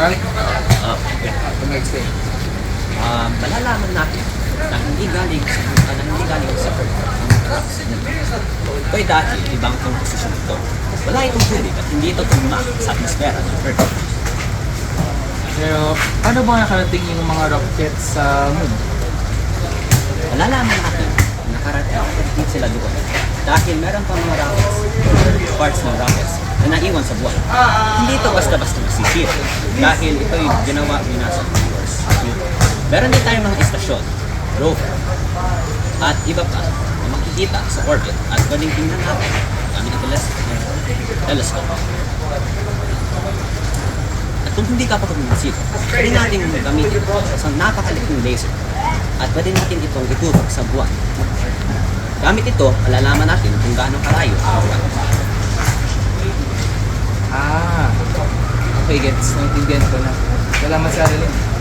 Alright? Okay. Mag-explain. Malalaman natin na hindi galing sa Earth ang rocks na ito. Ito ay dahil ibang komposisyon ito. Wala itong tubig at hindi ito tugma sa atmosfera ng Earth. Pero, paano ba nakarating yung mga rockets sa moon? Malalaman natin na nakarating sila doon dahil meron pa mga rockets or parts ng rockets na naiwan sa buwan. Hindi ito basta-basta masisira dahil ito ay ginawa binasa ng viewers. Meron din tayong mga istasyon, rover, at iba pa na makikita sa orbit at pwedeng tingnan natin gamit ang telescope. At kung hindi ka pa kuminsip, pwede natin gamitin sa napakaliting laser at pwede natin itong itutok sa buwan. Gamit ito, malalaman natin kung gaano kalayo ang buwan. Okay, gets. Naintindihan ko na. Salamat sa rin.